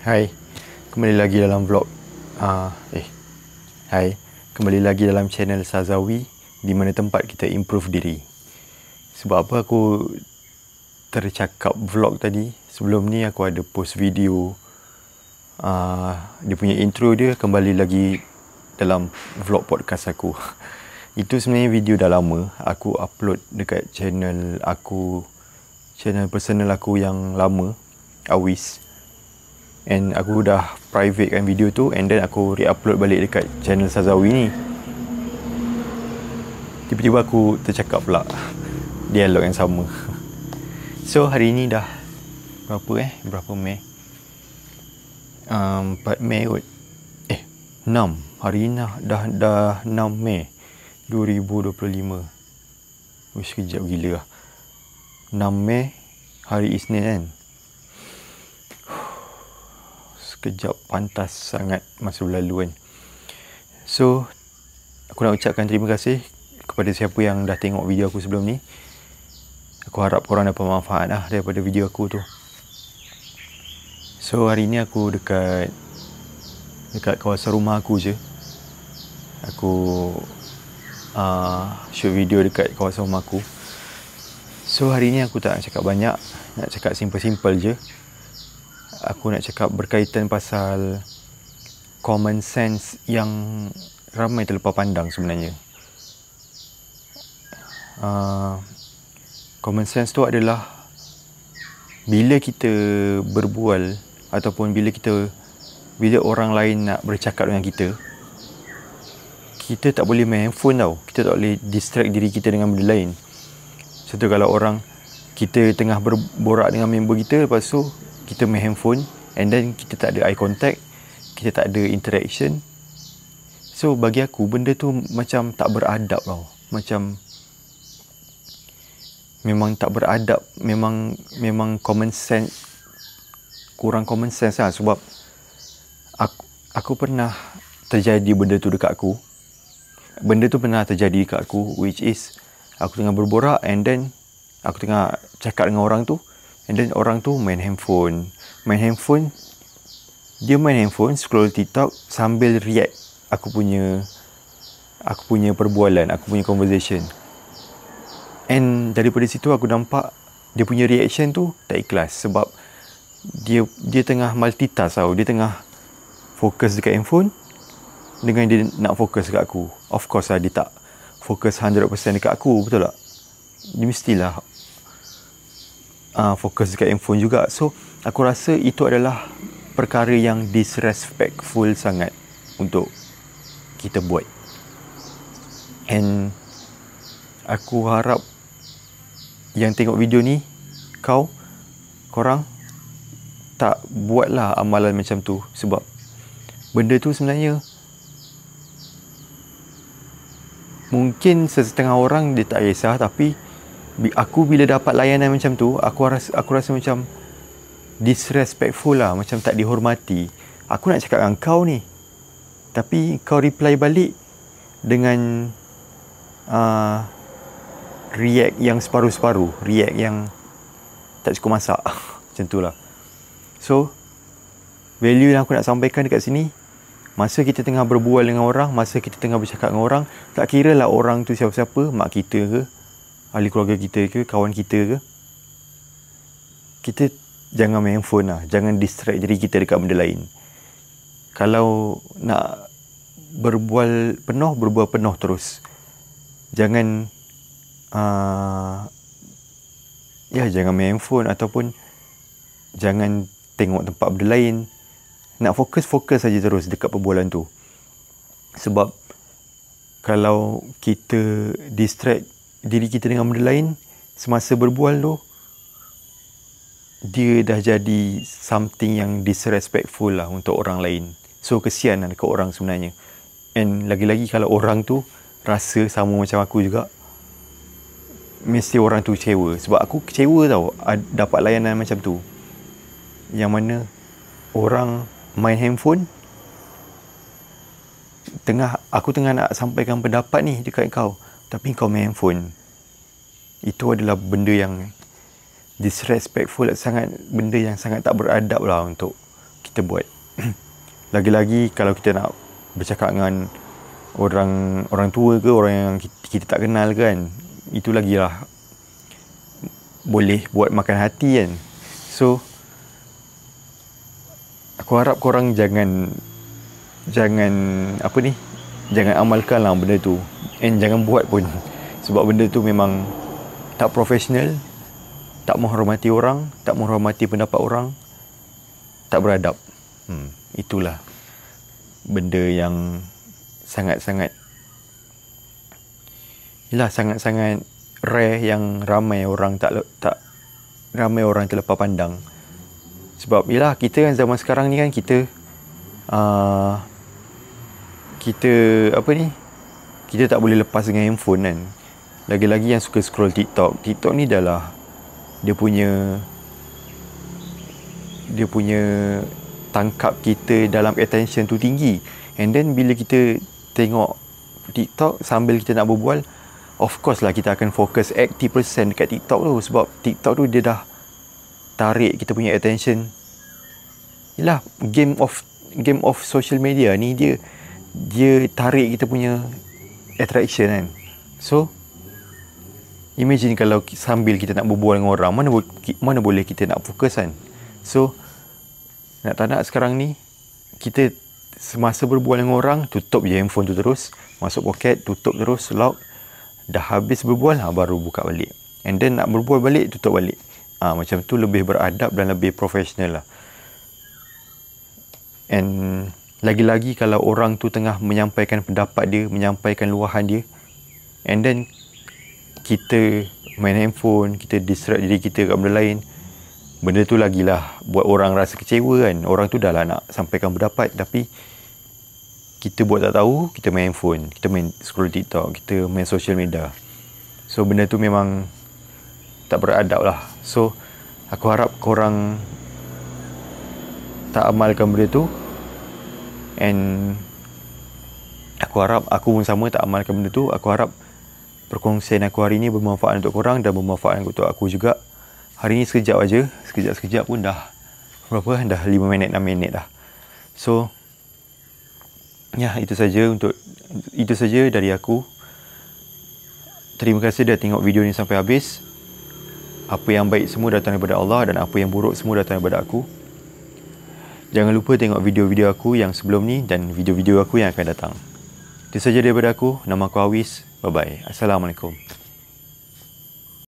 Hai, kembali lagi dalam vlog. Hai, kembali lagi dalam channel Sazawi, di mana tempat kita improve diri. Sebab apa aku tercakap vlog tadi? Sebelum ni aku ada post video. Dia punya intro dia kembali lagi dalam vlog podcast aku. Itu sebenarnya video dah lama. Aku upload dekat channel aku, channel personal aku yang lama, Awis. And aku dah private kan video tu, and then aku re-upload balik dekat channel Sazawi ni. Tiba-tiba aku tercakap pula dialog yang sama. So hari ni dah berapa Mei? 4 Mei kot. 6. Hari ni dah 6 Mei 2025. Sekejap gila lah. 6 Mei hari Isnin kan. Sekejap pantas sangat masa berlalu kan. So aku nak ucapkan terima kasih kepada siapa yang dah tengok video aku sebelum ni. Aku harap korang dapat manfaat lah daripada video aku tu. So hari ni aku dekat kawasan rumah aku je. Aku shoot video dekat kawasan rumah aku. So hari ni aku tak nak cakap banyak, nak cakap simple-simple je. Aku nak cakap berkaitan pasal common sense yang ramai terlepas pandang sebenarnya. Common sense tu adalah bila kita berbual ataupun bila orang lain nak bercakap dengan kita, kita tak boleh main handphone tau. Kita tak boleh distract diri kita dengan benda lain. Contoh kalau kita tengah berborak dengan member kita, lepas tu kita main handphone, and then kita tak ada eye contact, kita tak ada interaction. So bagi aku benda tu macam tak beradab tau. Macam memang tak beradab. Memang common sense, kurang common sense lah. Sebab aku pernah terjadi benda tu dekat aku. Benda tu pernah terjadi dekat aku, which is aku tengah berborak, and then aku tengah cakap dengan orang tu, and then orang tu main handphone. Dia main handphone, scroll TikTok sambil react aku punya perbualan, aku punya conversation. And daripada situ aku nampak dia punya reaction tu tak ikhlas. Sebab dia tengah multitask tau. Dia tengah fokus dekat handphone dengan dia nak fokus dekat aku. Of course lah, dia tak fokus 100% dekat aku, betul tak? Dia mestilah fokus dekat handphone juga. So aku rasa itu adalah perkara yang disrespectful sangat untuk kita buat. And aku harap yang tengok video ni, korang tak buatlah amalan macam tu. Sebab benda tu sebenarnya mungkin setengah orang dia tak kisah, tapi aku bila dapat layanan macam tu, aku rasa macam disrespectful lah, macam tak dihormati. Aku nak cakap dengan kau ni, tapi kau reply balik dengan react yang separuh-separuh, react yang tak cukup masak. Macam tu lah. So value yang aku nak sampaikan dekat sini, masa kita tengah berbual dengan orang, masa kita tengah bercakap dengan orang, tak kira lah orang tu siapa-siapa, mak kita ke, ahli keluarga kita ke, kawan kita ke, kita jangan main handphone lah. Jangan distract diri kita dekat benda lain. Kalau nak berbual penuh terus. Jangan jangan main handphone, ataupun jangan tengok tempat benda lain. Nak fokus saja terus dekat perbualan tu. Sebab kalau kita distract diri kita dengan benda lain semasa berbual tu, dia dah jadi something yang disrespectful lah untuk orang lain. So kesian lah dekat orang sebenarnya. And lagi-lagi kalau orang tu rasa sama macam aku juga, mesti orang tu kecewa. Sebab aku kecewa tau dapat layanan macam tu, yang mana orang main handphone, aku tengah nak sampaikan pendapat ni dekat kau, tapi kau main handphone. Itu adalah benda yang disrespectful sangat, benda yang sangat tak beradab lah untuk kita kita buat. Lagi-lagi kalau kita nak bercakap dengan orang tua ke, orang yang kita tak kenal kan, itu lagilah boleh buat makan hati kan. So aku harap korang jangan amalkan lah benda tu, and jangan buat pun, sebab benda tu memang tak profesional, tak menghormati orang, tak menghormati pendapat orang, tak beradab. Itulah benda yang sangat-sangat rare, yang ramai orang terlepas pandang. Sebab yelah, kita kan zaman sekarang ni kan, kita tak boleh lepas dengan handphone kan. Lagi-lagi yang suka scroll TikTok ni dah dia punya tangkap kita dalam attention tu tinggi. And then bila kita tengok TikTok sambil kita nak berbual, of course lah kita akan fokus 80% dekat TikTok tu, sebab TikTok tu dia dah tarik kita punya attention. Yalah, game of social media ni dia tarik kita punya attraction kan. So imagine kalau sambil kita nak berbual dengan orang, mana boleh kita nak fokus kan. So nak tak nak sekarang ni, kita semasa berbual dengan orang, tutup je handphone tu terus, masuk poket, tutup terus, lock. Dah habis berbual, baru buka balik. And then nak berbual balik, tutup balik. Macam tu lebih beradab dan lebih profesional lah. And lagi-lagi kalau orang tu tengah menyampaikan pendapat dia, menyampaikan luahan dia, and then kita main handphone, kita distract diri kita kat benda lain, benda tu lagilah buat orang rasa kecewa kan. Orang tu dah lah nak sampaikan pendapat, tapi kita buat tak tahu, kita main handphone, kita main scroll TikTok, kita main social media. So benda tu memang tak beradab lah. So aku harap korang tak amalkan benda tu, and aku harap aku pun sama tak amalkan benda tu. Aku harap perkongsian aku hari ni bermanfaat untuk korang dan bermanfaat untuk aku juga. Hari ni sekejap aja, sekejap pun dah berapa? Dah 5 minit, 6 minit dah. So ya, itu saja dari aku. Terima kasih dah tengok video ni sampai habis. Apa yang baik semua datang daripada Allah, dan apa yang buruk semua datang daripada aku. Jangan lupa tengok video-video aku yang sebelum ni dan video-video aku yang akan datang. Itu saja daripada aku. Nama aku Awis. Bye-bye. Assalamualaikum.